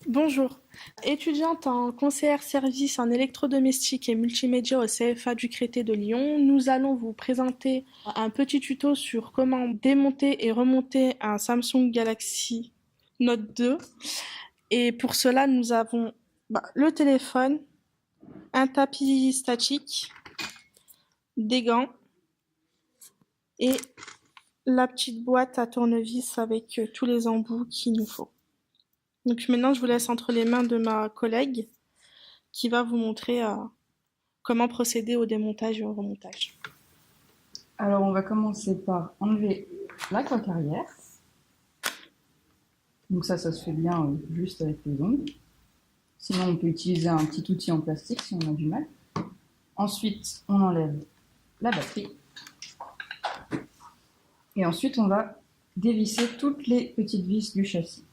Bonjour. Étudiante en conseillère service en électrodomestique et multimédia au CFA du Créteil de Lyon, nous allons vous présenter un petit tuto sur comment démonter et remonter un Samsung Galaxy Note 2. Et pour cela, nous avons le téléphone, un tapis statique, des gants et la petite boîte à tournevis avec tous les embouts qu'il nous faut. Donc maintenant, je vous laisse entre les mains de ma collègue qui va vous montrer comment procéder au démontage et au remontage. Alors, on va commencer par enlever la coque arrière. Donc ça se fait bien juste avec les ongles. Sinon, on peut utiliser un petit outil en plastique si on a du mal. Ensuite, on enlève la batterie. Et ensuite, on va dévisser toutes les petites vis du châssis.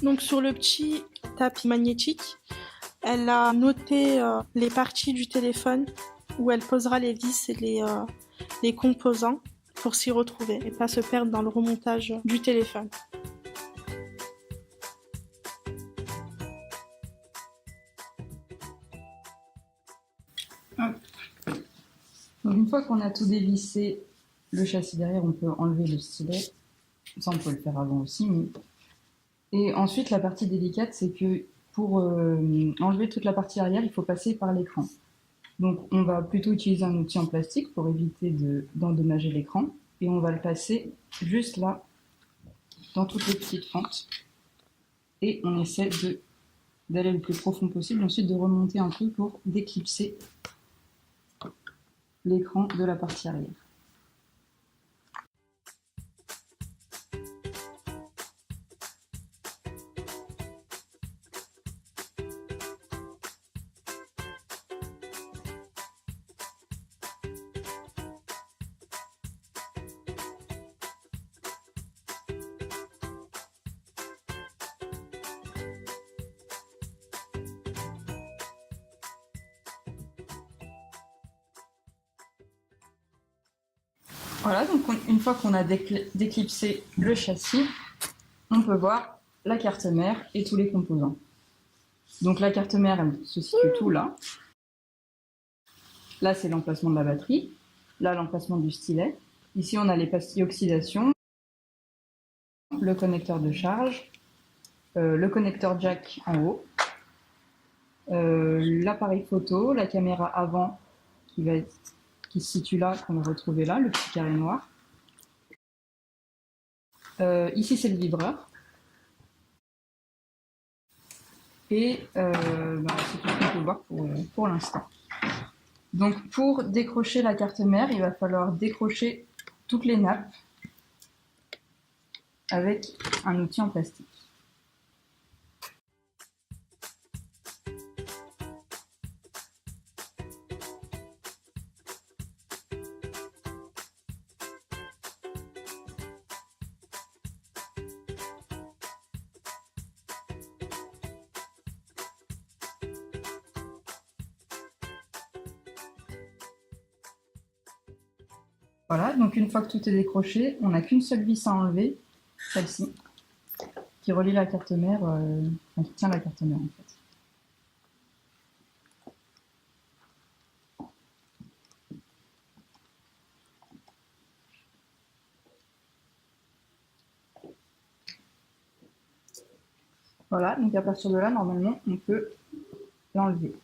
Donc sur le petit tapis magnétique, elle a noté les parties du téléphone où elle posera les vis et les composants pour s'y retrouver et pas se perdre dans le remontage du téléphone. Donc une fois qu'on a tout dévissé, le châssis derrière, on peut enlever le stylet. Ça, on peut le faire avant aussi. Et ensuite, la partie délicate, c'est que pour enlever toute la partie arrière, il faut passer par l'écran. Donc on va plutôt utiliser un outil en plastique pour éviter d'endommager l'écran. Et on va le passer juste là, dans toutes les petites fentes. Et on essaie d'aller le plus profond possible, ensuite de remonter un peu pour déclipser l'écran de la partie arrière. Voilà, donc une fois qu'on a déclipsé le châssis, on peut voir la carte mère et tous les composants. Donc la carte mère, elle se situe tout là. Là, c'est l'emplacement de la batterie. Là, l'emplacement du stylet. Ici, on a les pastilles oxydation, le connecteur de charge, le connecteur jack en haut, l'appareil photo, la caméra avant qui se situe là, qu'on va retrouver là, le petit carré noir. Ici, c'est le vibreur. Et c'est tout ce qu'on peut voir pour l'instant. Donc pour décrocher la carte mère, il va falloir décrocher toutes les nappes avec un outil en plastique. Voilà, donc une fois que tout est décroché, on n'a qu'une seule vis à enlever, celle-ci, qui relie la carte mère, qui tient la carte mère en fait. Voilà, donc à partir de là, normalement, on peut l'enlever.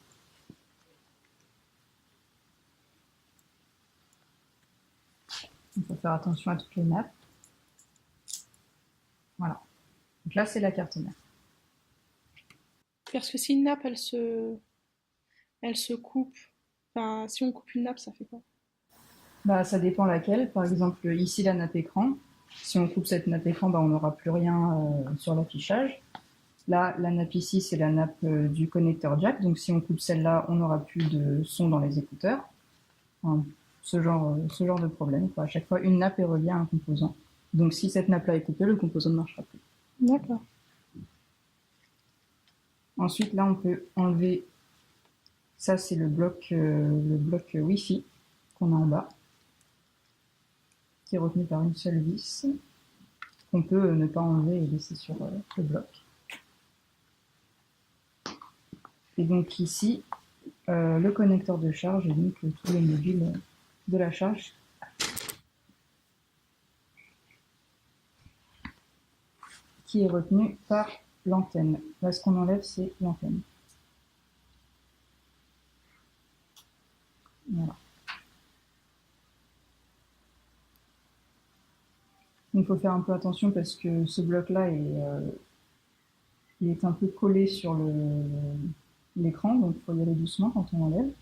Il faut faire attention à toutes les nappes. Voilà. Donc là, c'est la carte mère. Parce que si une nappe, elle se coupe, enfin, si on coupe une nappe, ça fait quoi? Ça dépend laquelle. Par exemple, ici, la nappe écran. Si on coupe cette nappe écran, on n'aura plus rien sur l'affichage. Là, la nappe ici, c'est la nappe du connecteur jack. Donc si on coupe celle-là, on n'aura plus de son dans les écouteurs. Enfin, ce genre de problème. À chaque fois, une nappe est reliée à un composant. Donc si cette nappe-là est coupée, le composant ne marchera plus. D'accord. Ensuite, là, on peut enlever. Ça, c'est le bloc Wi-Fi qu'on a en bas. qui est retenu par une seule vis, qu'on peut ne pas enlever et laisser sur le bloc. Et donc ici, le connecteur de charge et donc tous les modules de la charge. Qui est retenu par l'antenne. Là, ce qu'on enlève, c'est l'antenne. Voilà. Il faut faire un peu attention parce que ce bloc-là il est un peu collé sur l'écran, donc il faut y aller doucement quand on enlève.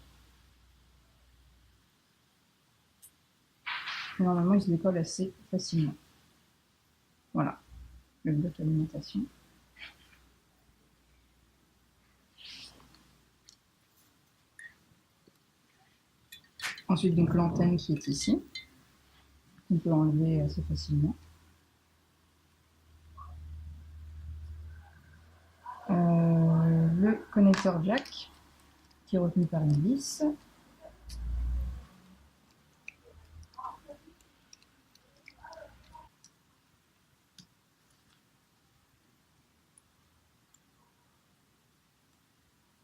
Et normalement, il se décolle assez facilement. Voilà, le bloc d'alimentation. Ensuite, donc l'antenne qui est ici, on peut enlever assez facilement. Le connecteur jack qui est retenu par une vis.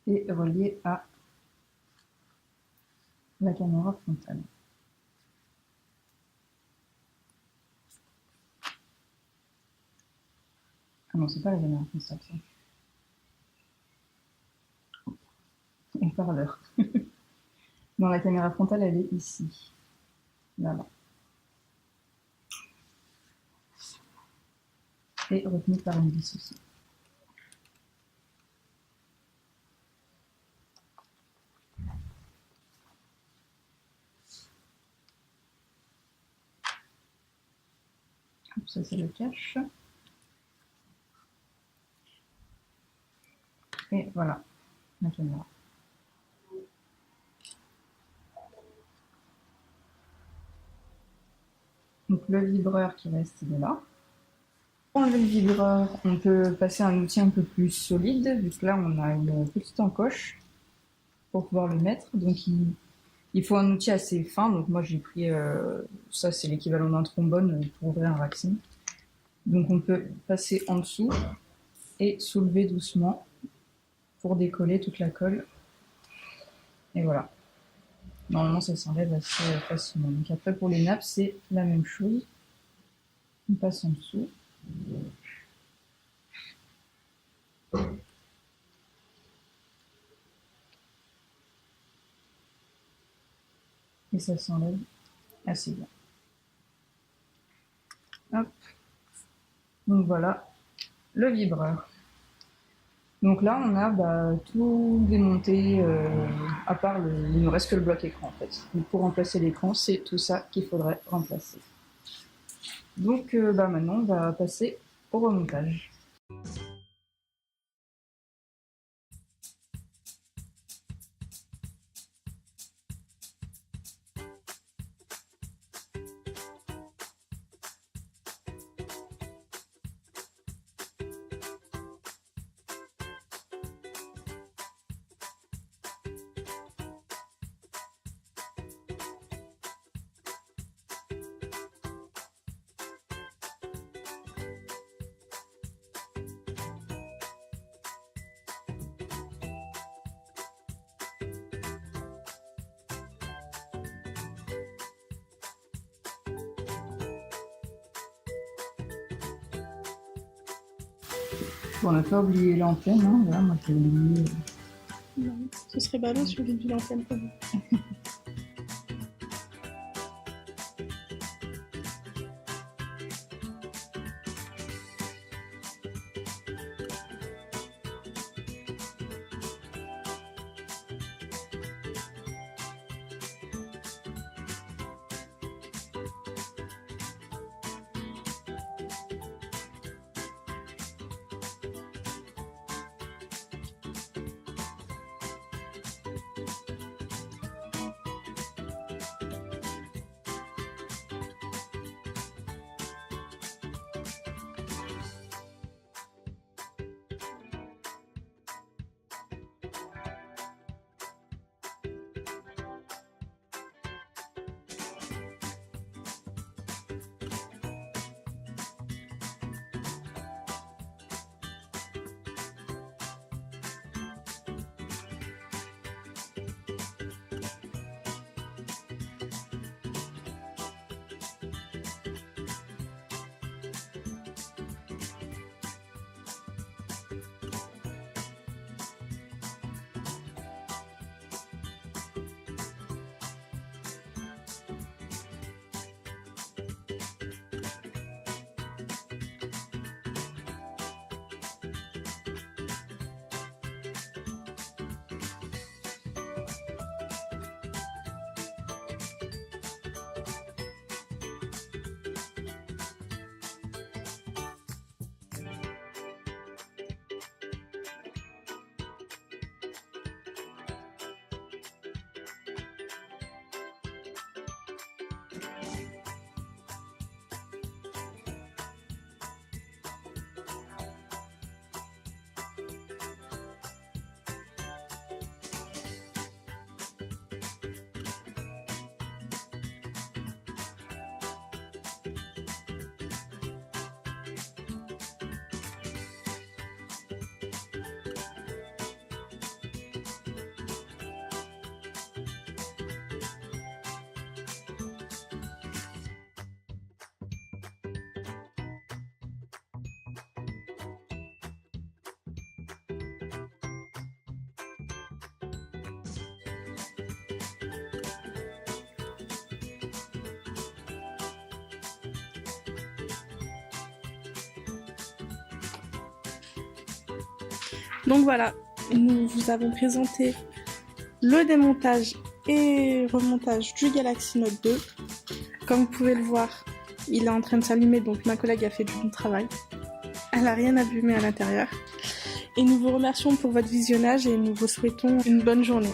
Et relié à la caméra frontale. Ah non, c'est pas la caméra frontale, ça. On parleur. Non, la caméra frontale, elle est ici. Là-bas. Et retenue par une vis aussi. Ça, c'est le cache. Et voilà, la caméra. Donc le vibreur qui reste, il est là. Pour enlever le vibreur, on peut passer à un outil un peu plus solide, vu que là, on a une petite encoche pour pouvoir le mettre. Donc il faut un outil assez fin. Donc moi, j'ai pris, ça c'est l'équivalent d'un trombone pour ouvrir un vaccin. Donc on peut passer en dessous et soulever doucement pour décoller toute la colle. Et voilà. Normalement, ça s'enlève assez facilement. Donc après, pour les nappes, c'est la même chose. On passe en dessous. Et ça s'enlève assez bien. Hop. Donc voilà, le vibreur. Donc là, on a tout démonté, à part il ne reste que le bloc écran en fait. Donc pour remplacer l'écran, c'est tout ça qu'il faudrait remplacer. Donc maintenant, on va passer au remontage. Bon, on n'a pas oublié l'antenne, hein. Voilà, moi j'ai oublié. Non, ce serait ballot sur l'île de l'antenne pour vous. Donc voilà, nous vous avons présenté le démontage et remontage du Galaxy Note 2. Comme vous pouvez le voir, il est en train de s'allumer, donc ma collègue a fait du bon travail. Elle n'a rien abîmé à l'intérieur. Et nous vous remercions pour votre visionnage et nous vous souhaitons une bonne journée.